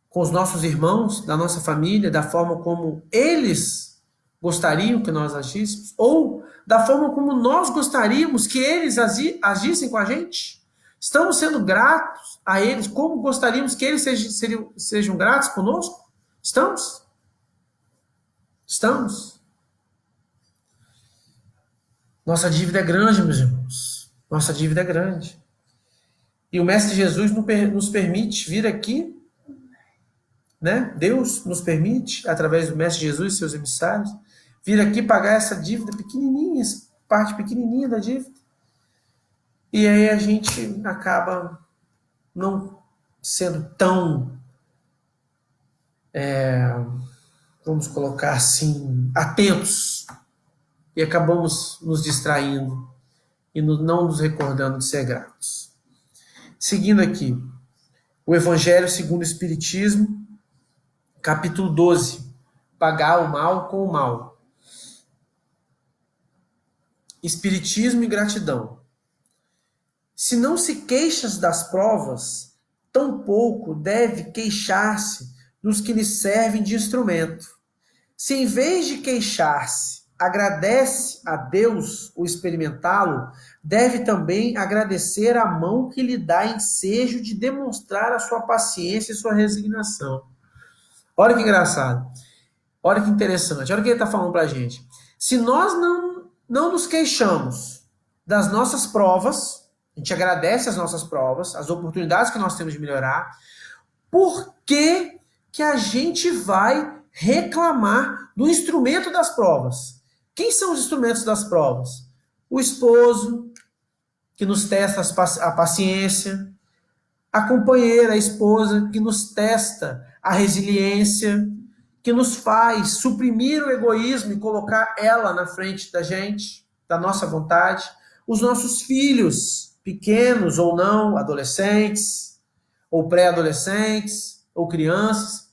com os nossos irmãos, da nossa família, da forma como eles gostariam que nós agíssemos, ou da forma como nós gostaríamos que eles agissem com a gente? Estamos sendo gratos a eles como gostaríamos que eles sejam gratos conosco? Estamos? Estamos? Nossa dívida é grande, meus irmãos. Nossa dívida é grande. E o Mestre Jesus nos permite vir aqui, né? Deus nos permite, através do Mestre Jesus e seus emissários, vir aqui pagar essa dívida pequenininha, essa parte pequenininha da dívida. E aí a gente acaba não sendo tão, vamos colocar assim, atentos. E acabamos nos distraindo e não nos recordando de ser gratos. Seguindo aqui, o Evangelho segundo o Espiritismo, capítulo 12, pagar o mal com o mal. Espiritismo e gratidão. Se não se queixas das provas, tampouco deve queixar-se dos que lhe servem de instrumento. Se em vez de queixar-se, agradece a Deus o experimentá-lo, deve também agradecer a mão que lhe dá ensejo de demonstrar a sua paciência e sua resignação. Olha que engraçado. Olha que interessante. Olha o que ele está falando para a gente. Se nós não nos queixamos das nossas provas, a gente agradece as nossas provas, as oportunidades que nós temos de melhorar, por que a gente vai reclamar do instrumento das provas? Quem são os instrumentos das provas? O esposo, que nos testa a paciência, a companheira, a esposa, que nos testa a resiliência, que nos faz suprimir o egoísmo e colocar ela na frente da gente. da nossa vontade, os nossos filhos, pequenos ou não, adolescentes, ou pré-adolescentes, ou crianças,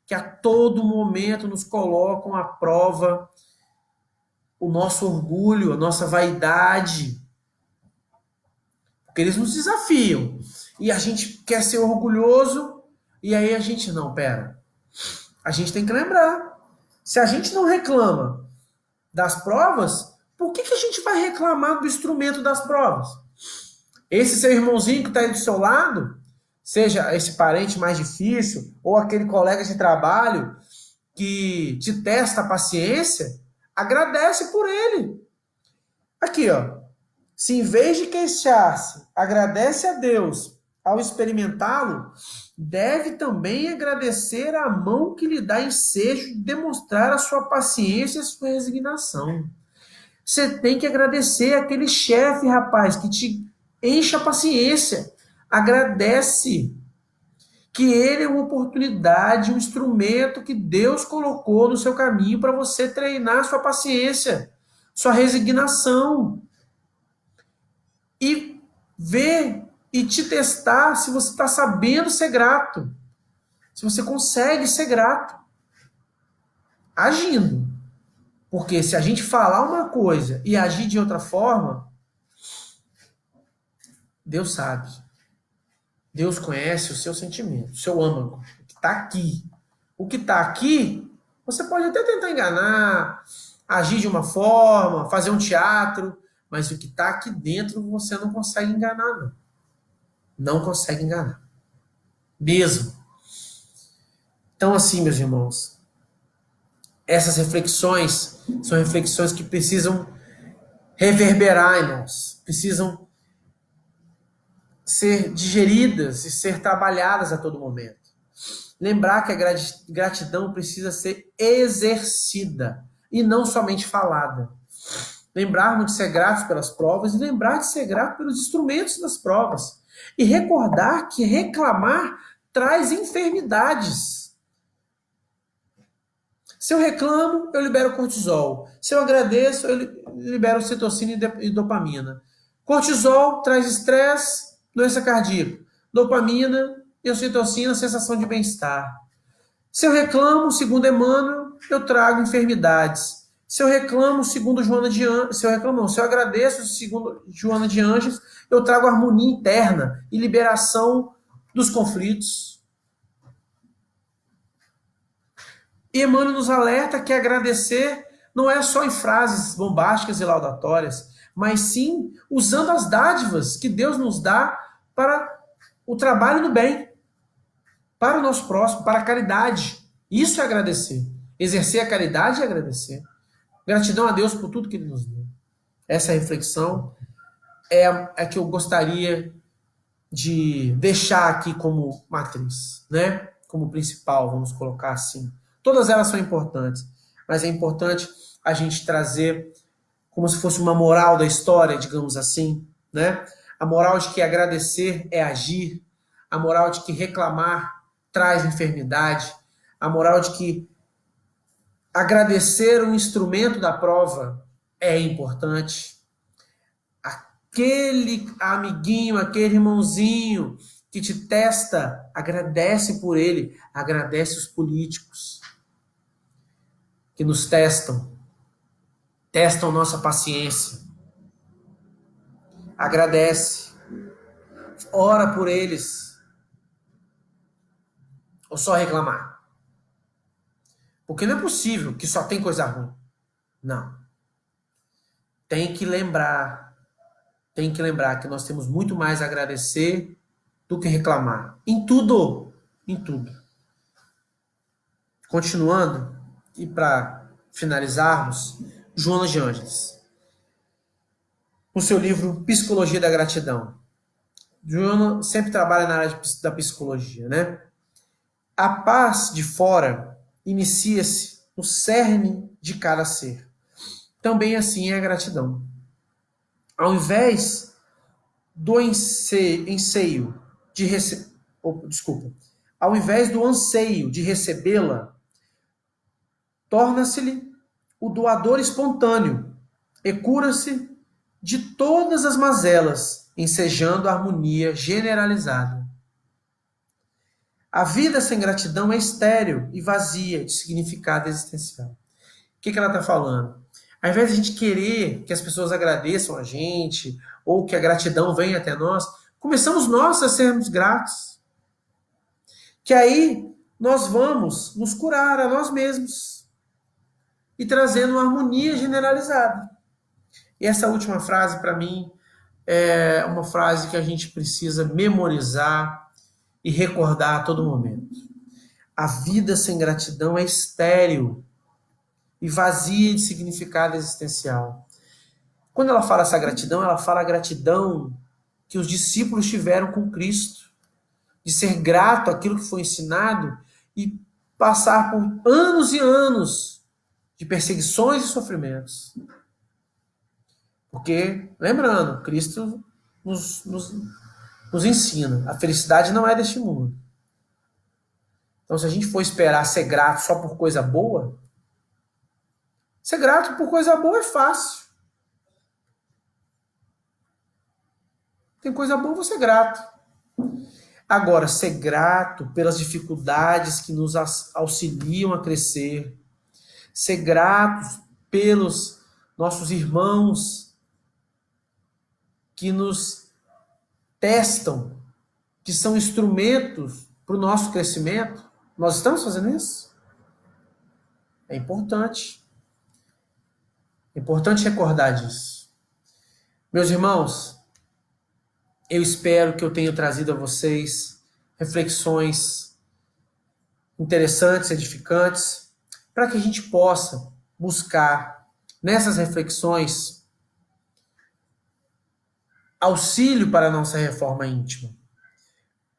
que a todo momento nos colocam à prova o nosso orgulho, a nossa vaidade, porque eles nos desafiam. E a gente quer ser orgulhoso, e aí a gente, não, pera. A gente tem que lembrar. Se a gente não reclama das provas, por que a gente vai reclamar do instrumento das provas? Esse seu irmãozinho que está aí do seu lado, seja esse parente mais difícil, ou aquele colega de trabalho que te testa a paciência, agradece por ele. Aqui, ó. Se em vez de queixar-se, agradece a Deus ao experimentá-lo, deve também agradecer a mão que lhe dá ensejo de demonstrar a sua paciência e a sua resignação. Você tem que agradecer aquele chefe, rapaz, que te enche a paciência. Agradece que ele é uma oportunidade, um instrumento que Deus colocou no seu caminho para você treinar sua paciência, sua resignação. E ver e te testar se você está sabendo ser grato. Se você consegue ser grato. Agindo. Porque se a gente falar uma coisa e agir de outra forma, Deus sabe. Deus conhece o seu sentimento, o seu âmago, o que está aqui. O que está aqui, você pode até tentar enganar, agir de uma forma, fazer um teatro, mas o que está aqui dentro você não consegue enganar, não. Não consegue enganar. Mesmo. Então, assim, meus irmãos, essas reflexões são reflexões que precisam reverberar em nós, precisam ser digeridas e ser trabalhadas a todo momento. Lembrar que a gratidão precisa ser exercida e não somente falada. Lembrarmos de ser gratos pelas provas e lembrar de ser grato pelos instrumentos das provas. E recordar que reclamar traz enfermidades. Se eu reclamo, eu libero cortisol. Se eu agradeço, eu libero citocina e dopamina. Cortisol traz estresse, doença cardíaca. Dopamina e ocitocina, sensação de bem-estar. Se eu reclamo, segundo Emmanuel, eu trago enfermidades. Se eu reclamo, segundo Joana de Anjos, se eu agradeço, segundo Joana de Anjos, eu trago harmonia interna e liberação dos conflitos. E Emmanuel nos alerta que agradecer não é só em frases bombásticas e laudatórias, mas sim usando as dádivas que Deus nos dá para o trabalho do bem, para o nosso próximo, para a caridade. Isso é agradecer. Exercer a caridade é agradecer. Gratidão a Deus por tudo que Ele nos deu. Essa reflexão é a que eu gostaria de deixar aqui como matriz, né? Como principal, vamos colocar assim. Todas elas são importantes, mas é importante a gente trazer como se fosse uma moral da história, digamos assim, né? A moral de que agradecer é agir, a moral de que reclamar traz enfermidade, a moral de que agradecer um instrumento da prova é importante. Aquele amiguinho, aquele irmãozinho que te testa, agradece por ele, agradece os políticos que nos testam nossa paciência. Agradece, ora por eles, ou só reclamar. Porque não é possível que só tem coisa ruim. Não. Tem que lembrar que nós temos muito mais a agradecer do que reclamar. Em tudo. Em tudo. Continuando, e para finalizarmos, Joana de Ângeles, no seu livro Psicologia da Gratidão. Joana sempre trabalha na área da psicologia, né? A paz de fora inicia-se no cerne de cada ser. Também assim é a gratidão. Ao invés do anseio de ao invés do anseio de recebê-la, torna-se-lhe o doador espontâneo, e cura-se de todas as mazelas, ensejando a harmonia generalizada. A vida sem gratidão é estéril e vazia de significado existencial. O que ela está falando? Ao invés de a gente querer que as pessoas agradeçam a gente, ou que a gratidão venha até nós, começamos nós a sermos gratos. Que aí nós vamos nos curar a nós mesmos e trazendo uma harmonia generalizada. E essa última frase, para mim, é uma frase que a gente precisa memorizar e recordar a todo momento. A vida sem gratidão é estéril e vazia de significado existencial. Quando ela fala essa gratidão, ela fala a gratidão que os discípulos tiveram com Cristo, de ser grato àquilo que foi ensinado e passar por anos e anos de perseguições e sofrimentos. Porque, lembrando, Cristo nos ensina, a felicidade não é deste mundo. Então, se a gente for esperar ser grato só por coisa boa, ser grato por coisa boa é fácil. Tem coisa boa, vou ser grato. Agora, ser grato pelas dificuldades que nos auxiliam a crescer, ser gratos pelos nossos irmãos que nos testam, que são instrumentos para o nosso crescimento. Nós estamos fazendo isso? É importante. É importante recordar disso. Meus irmãos, eu espero que eu tenha trazido a vocês reflexões interessantes, edificantes, para que a gente possa buscar nessas reflexões auxílio para a nossa reforma íntima.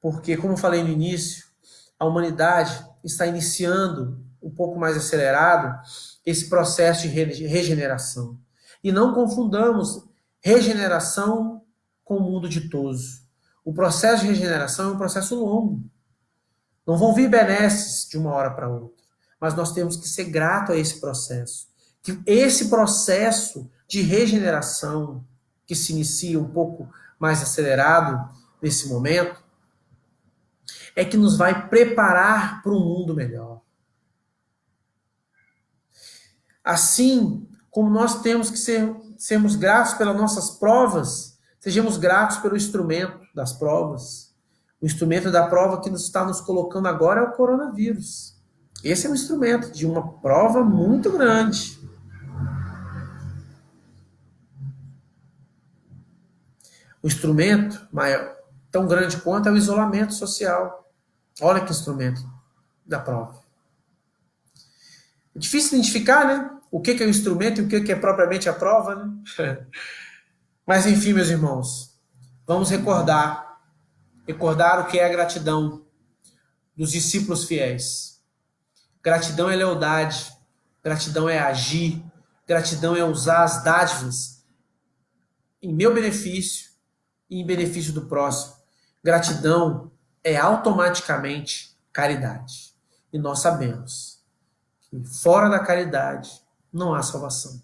Porque, como eu falei no início, a humanidade está iniciando um pouco mais acelerado esse processo de regeneração. E não confundamos regeneração com o mundo ditoso. O processo de regeneração é um processo longo. Não vão vir benesses de uma hora para outra. Mas nós temos que ser grato a esse processo. Que esse processo de regeneração, que se inicia um pouco mais acelerado nesse momento, é que nos vai preparar para um mundo melhor. Assim como nós temos que sermos gratos pelas nossas provas, sejamos gratos pelo instrumento das provas. O instrumento da prova que está nos colocando agora é o coronavírus. Esse é um instrumento de uma prova muito grande. O instrumento maior, tão grande quanto é o isolamento social. Olha que instrumento da prova. É difícil identificar, né? O que é o instrumento e o que é propriamente a prova, né? Mas enfim, meus irmãos, vamos recordar o que é a gratidão dos discípulos fiéis. Gratidão é lealdade, gratidão é agir, gratidão é usar as dádivas em meu benefício e em benefício do próximo. Gratidão é automaticamente caridade. E nós sabemos que fora da caridade não há salvação.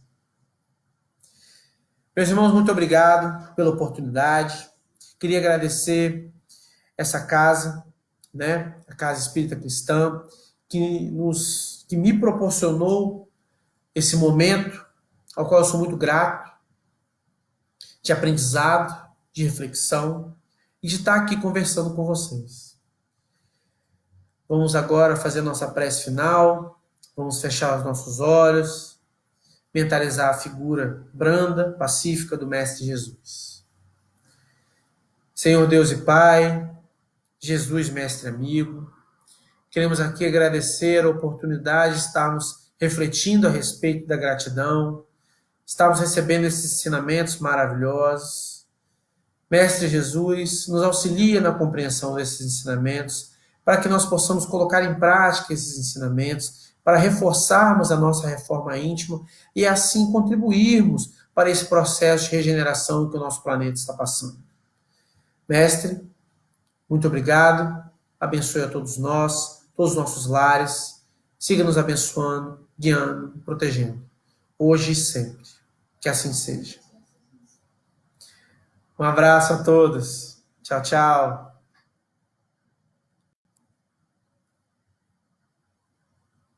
Meus irmãos, muito obrigado pela oportunidade. Queria agradecer essa casa, né, a Casa Espírita Cristã, que me proporcionou esse momento, ao qual eu sou muito grato, de aprendizado, de reflexão e de estar aqui conversando com vocês. Vamos agora fazer nossa prece final, vamos fechar os nossos olhos, mentalizar a figura branda, pacífica do Mestre Jesus. Senhor Deus e Pai, Jesus, Mestre amigo, queremos aqui agradecer a oportunidade de estarmos refletindo a respeito da gratidão, estarmos recebendo esses ensinamentos maravilhosos. Mestre Jesus, nos auxilia na compreensão desses ensinamentos, para que nós possamos colocar em prática esses ensinamentos, para reforçarmos a nossa reforma íntima e assim contribuirmos para esse processo de regeneração que o nosso planeta está passando. Mestre, muito obrigado, abençoe a todos nós, todos os nossos lares, siga nos abençoando, guiando, protegendo, hoje e sempre. Que assim seja. Um abraço a todos. Tchau, tchau.